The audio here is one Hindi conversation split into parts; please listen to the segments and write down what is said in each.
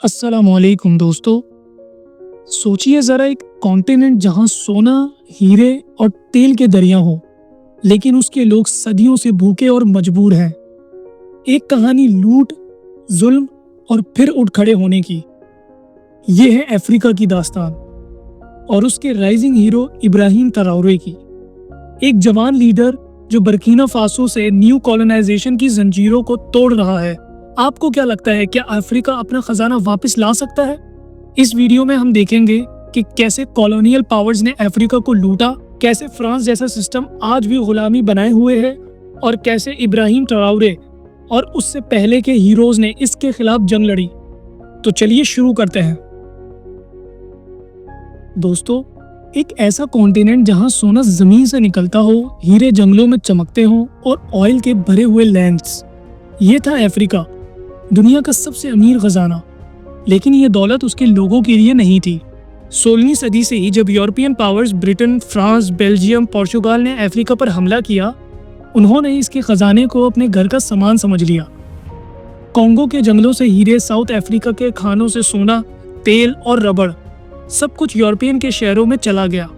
अस्सलामुअलैकुम दोस्तों। सोचिए ज़रा, एक कॉन्टिनेंट जहां सोना, हीरे और तेल के दरिया हो, लेकिन उसके लोग सदियों से भूखे और मजबूर हैं। एक कहानी लूट, जुल्म और फिर उठ खड़े होने की। ये है अफ्रीका की दास्तान और उसके राइजिंग हीरो इब्राहिम ट्राओरे की। एक जवान लीडर जो बर्किना फासो से न्यू कॉलोनाइजेशन की जंजीरों को तोड़ रहा है। आपको क्या लगता है, क्या अफ्रीका अपना खजाना वापस ला सकता है? इस वीडियो में हम देखेंगे कि कैसे कॉलोनियल पावर्स ने अफ्रीका को लूटा, कैसे फ्रांस जैसा सिस्टम आज भी गुलामी बनाए हुए है और कैसे इब्राहिम ट्राओरे और उससे पहले के हीरोज ने इसके खिलाफ जंग लड़ी। तो चलिए शुरू करते हैं। दोस्तों, एक ऐसा कॉन्टिनेंट जहां सोना जमीन से निकलता हो, हीरे जंगलों में चमकते हों और ऑयल के भरे हुए लैंड्स, ये था अफ्रीका, दुनिया का सबसे अमीर खजाना। लेकिन ये दौलत उसके लोगों के लिए नहीं थी। 16वीं सदी से ही जब European powers Britain, France, Belgium, Portugal ने अफ्रीका पर हमला किया, उन्होंने इसके खजाने को अपने घर का सामान समझ लिया। कॉन्गो के जंगलों से हीरे, साउथ अफ्रीका के खानों से सोना, तेल और रबड़, सब कुछ यूरोपियन के शहरों में चला गया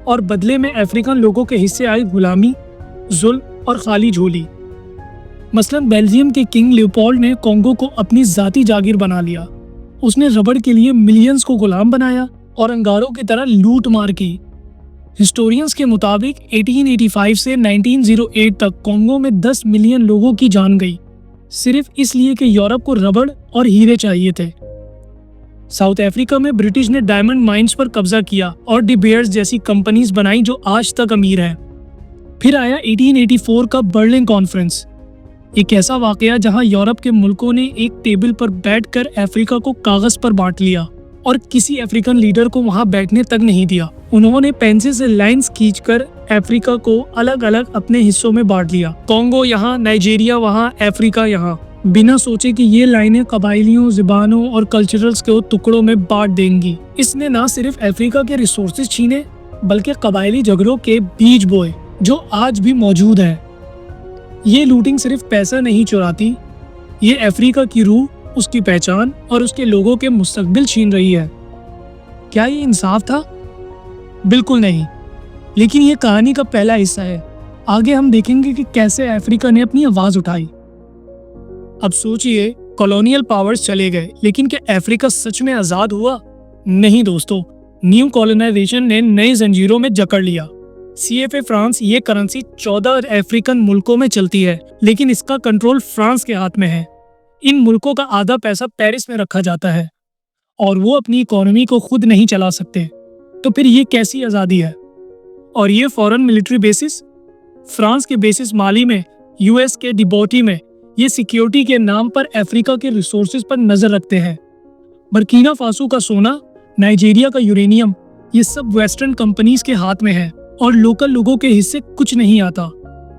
और बदले में अफ्रीकन लोगों के हिस्से आई गुलामी, जुल्म और खाली झोली। मसलन बेल्जियम के किंग लियोपोल्ड ने कॉन्गो को अपनी जाती जागीर बना लिया। उसने रबड़ के लिए मिलियंस को गुलाम बनाया और अंगारों की तरह लूट मार की। हिस्टोरियंस के मुताबिक 1885 से 1908 तक कॉन्गो में 10 मिलियन लोगों की जान गई, सिर्फ इसलिए कि यूरोप को रबड़ और हीरे चाहिए थे। साउथ अफ्रीका में ब्रिटिश ने डायमंड माइंस पर कब्जा किया और डी बेयर्स जैसी कंपनीज बनाई जो आज तक अमीर हैं। फिर आया 1884 का बर्लिन कॉन्फ्रेंस, एक ऐसा वाकया जहां यूरोप के मुल्कों ने एक टेबल पर बैठकर अफ्रीका को कागज पर बांट लिया और किसी अफ्रीकन लीडर को वहां बैठने तक नहीं दिया। उन्होंने पेंसिल से लाइंस खींचकर अफ्रीका को अलग अलग अपने हिस्सों में बांट लिया। कॉन्गो यहाँ, नाइजीरिया वहाँ, अफ्रीका यहाँ, बिना सोचे कि ये लाइनें कबाइलियों, ज़बानों और कल्चरल्स को टुकड़ों में बांट देंगी। इसने न सिर्फ अफ्रीका के रिसोर्सेज छीने, बल्कि कबाइली झगड़ों के बीज बोए जो आज भी मौजूद हैं। ये लूटिंग सिर्फ पैसा नहीं चुराती, ये अफ्रीका की रूह, उसकी पहचान और उसके लोगों के मुस्तकबिल छीन रही है। क्या ये इंसाफ था? बिल्कुल नहीं। लेकिन ये कहानी का पहला हिस्सा है। आगे हम देखेंगे कि कैसे अफ्रीका ने अपनी आवाज उठाई। अब सोचिए, कॉलोनियल पावर्स चले गए, लेकिन क्या अफ्रीका सच में आजाद हुआ? नहीं दोस्तों, न्यू कॉलोनाइजेशन ने नई जंजीरों में जकड़ लिया। CFA फ्रांस, ये करेंसी 14 अफ्रीकन मुल्कों में चलती है, लेकिन इसका कंट्रोल फ्रांस के हाथ में है। इन मुल्कों का आधा पैसा पेरिस में रखा जाता है और वो अपनी इकोनॉमी को खुद नहीं चला सकते। तो फिर ये कैसी आज़ादी है? और ये फॉरेन मिलिट्री बेसिस, फ्रांस के बेसिस माली में, US के डिबोटी में, ये सिक्योरिटी के नाम पर अफ्रीका के रिसोर्सेज पर नजर रखते हैं। बर्किना फासो का सोना, नाइजीरिया का यूरेनियम, ये सब वेस्टर्न कंपनीज के हाथ में है और लोकल लोगों के हिस्से कुछ नहीं आता।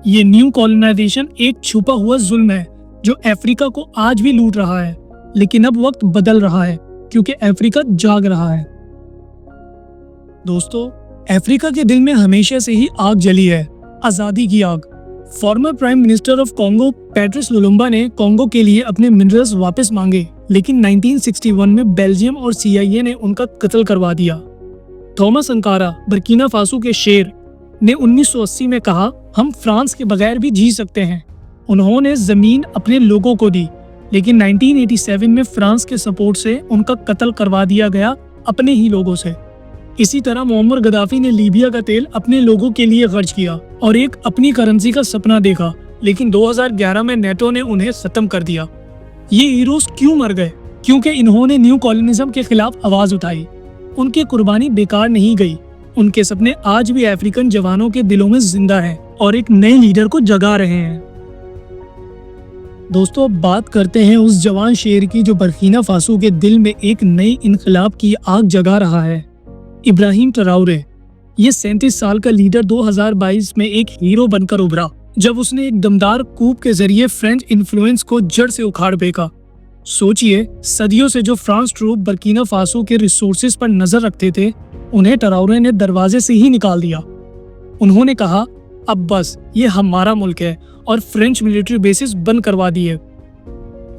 ये न्यू कॉलोनाइजेशन एक छुपा हुआ जुल्म है जो अफ्रीका को आज भी लूट रहा है। लेकिन अब वक्त बदल रहा है क्योंकि अफ्रीका जाग रहा है। दोस्तों, अफ्रीका के दिल में हमेशा से ही आग जली है, आजादी की आग। Former prime minister of Congo Patrice Lumumba ने कॉन्गो के लिए अपने मिनरल्स वापस मांगे, लेकिन 1961 में बेल्जियम और CIA ने उनका कत्ल करवा दिया। थॉमस संकारा, बर्किना फासो के शेर, ने 1980 में कहा, हम फ्रांस के बगैर भी जी सकते हैं। उन्होंने जमीन अपने लोगों को दी, लेकिन 1987 में फ्रांस के सपोर्ट से उनका कत्ल करवा दिया गया अपने ही लोगों से। इसी तरह मोहम्मद गद्दाफी ने लीबिया का तेल अपने लोगों के लिए खर्च किया और एक अपनी करेंसी का सपना देखा, लेकिन 2011 में नेटो ने उन्हें खत्म कर दिया। ये हीरोज क्यों मर गए? क्योंकि इन्होंने न्यू कॉलोनिज्म के खिलाफ आवाज उठाई। उनकी कुर्बानी बेकार नहीं गई। उनके सपने आज भी अफ्रीकन जवानों के दिलों में जिंदा हैं और एक नए लीडर को जगा रहे हैं। दोस्तों, अब बात करते हैं उस जवान शेर की जो बर्किना फासो के दिल में एक नई इनकलाब की आग जगा रहा है। इब्राहिम ट्राओरे, ये 37 साल का लीडर 2022 में एक हीरो बनकर उभरा जब उसने एक दमदार कूप के जरिए फ्रेंच इन्फ्लुएंस को जड़ से उखाड़ फेंका। सोचिए, सदियों से जो फ्रांस ट्रूप बर्किना फासो के रिसोर्सेज पर नजर रखते थे, उन्हें ट्राओरे ने दरवाजे से ही निकाल दिया। उन्होंने कहा, अब बस, ये हमारा मुल्क है, और फ्रेंच मिलिट्री बेसिस बंद करवा दिए।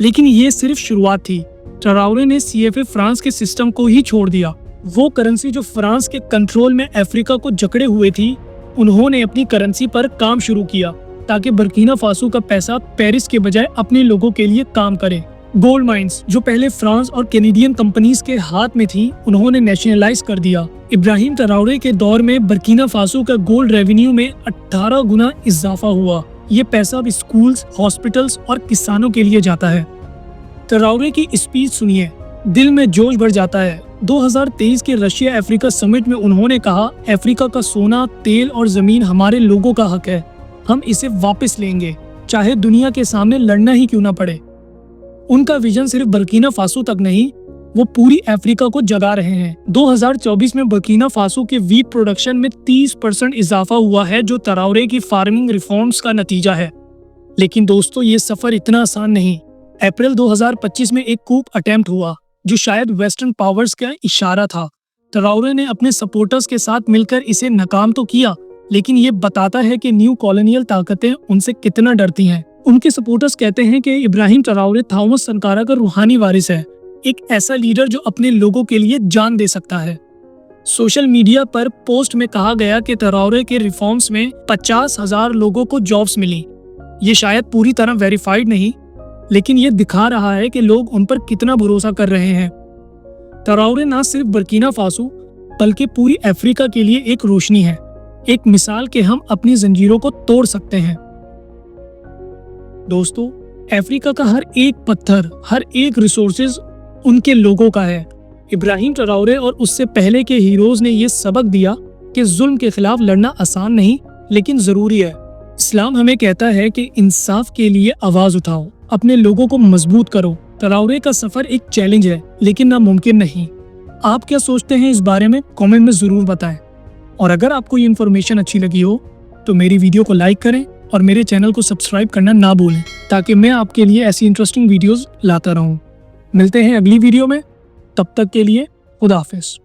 लेकिन ये सिर्फ शुरुआत थी। ट्राओरे ने CFA फ्रांस के सिस्टम को ही छोड़ दिया। वो करेंसी जो फ्रांस के कंट्रोल में अफ्रीका को जकड़े हुए थी, उन्होंने अपनी करेंसी पर काम शुरू किया ताकि बर्किना फासो का पैसा पेरिस के बजाय अपने लोगों के लिए काम करे। गोल्ड माइंस जो पहले फ्रांस और कैनेडियन कंपनीज के हाथ में थी, उन्होंने नेशनलाइज कर दिया। इब्राहिम ट्राओरे के दौर में बर्किना फासो का गोल्ड रेवेन्यू में 18 गुना इजाफा हुआ। ये पैसा अब स्कूल्स, हॉस्पिटल्स और किसानों के लिए जाता है। ट्राओरे की स्पीच सुनिए, दिल में जोश भर जाता है। 2023 के रशिया अफ्रीका समिट में उन्होंने कहा, अफ्रीका का सोना, तेल और जमीन हमारे लोगों का हक है। हम इसे वापस लेंगे, चाहे दुनिया के सामने लड़ना ही क्यों ना पड़े। उनका विजन सिर्फ बर्किना फासो तक नहीं, वो पूरी अफ्रीका को जगा रहे हैं। 2024 में बर्किना फासो के वीट प्रोडक्शन में 30% इजाफा हुआ है, जो ट्राओरे की फार्मिंग रिफॉर्म्स का नतीजा है। लेकिन दोस्तों, ये सफर इतना आसान नहीं। अप्रैल 2025 में एक कूप अटेम्प्ट हुआ, जो शायद वेस्टर्न पावर्स का इशारा था। ट्राओरे ने अपने सपोर्टर्स के साथ मिलकर इसे नाकाम तो किया, लेकिन ये बताता है कि न्यू कॉलोनियल ताकतें उनसे कितना डरती हैं। उनके सपोर्टर्स कहते हैं कि इब्राहिम ट्राओरे थॉमस संकारा का रूहानी वारिस है, एक ऐसा लीडर जो अपने लोगों के लिए जान दे सकता है। सोशल मीडिया पर पोस्ट में कहा गया कि ट्राओरे के रिफॉर्म्स में 50,000 लोगों को जॉब्स मिली। ये शायद पूरी तरह वेरीफाइड नहीं, लेकिन ये दिखा रहा है कि लोग उन पर कितना भरोसा कर रहे हैं। ट्राओरे न सिर्फ बर्किना फासो बल्कि पूरी अफ्रीका के लिए एक रोशनी है, एक मिसाल कि हम अपनी जंजीरों को तोड़ सकते हैं। दोस्तों, अफ्रीका का हर एक पत्थर, हर एक रिसोर्सेज उनके लोगों का है। इब्राहिम ट्राओरे और उससे पहले के हीरोज ने ये सबक दिया कि जुल्म के खिलाफ लड़ना आसान नहीं, लेकिन जरूरी है। इस्लाम हमें कहता है कि इंसाफ के लिए आवाज उठाओ, अपने लोगों को मजबूत करो। ट्राओरे का सफर एक चैलेंज है, लेकिन नामुमकिन नहीं। आप क्या सोचते हैं इस बारे में? कमेंट में जरूर बताएं। और अगर आपको ये इन्फॉर्मेशन अच्छी लगी हो तो मेरी वीडियो को लाइक करें और मेरे चैनल को सब्सक्राइब करना ना भूलें, ताकि मैं आपके लिए ऐसी इंटरेस्टिंग वीडियोस लाता रहूं। मिलते हैं अगली वीडियो में, तब तक के लिए खुदा हाफिज।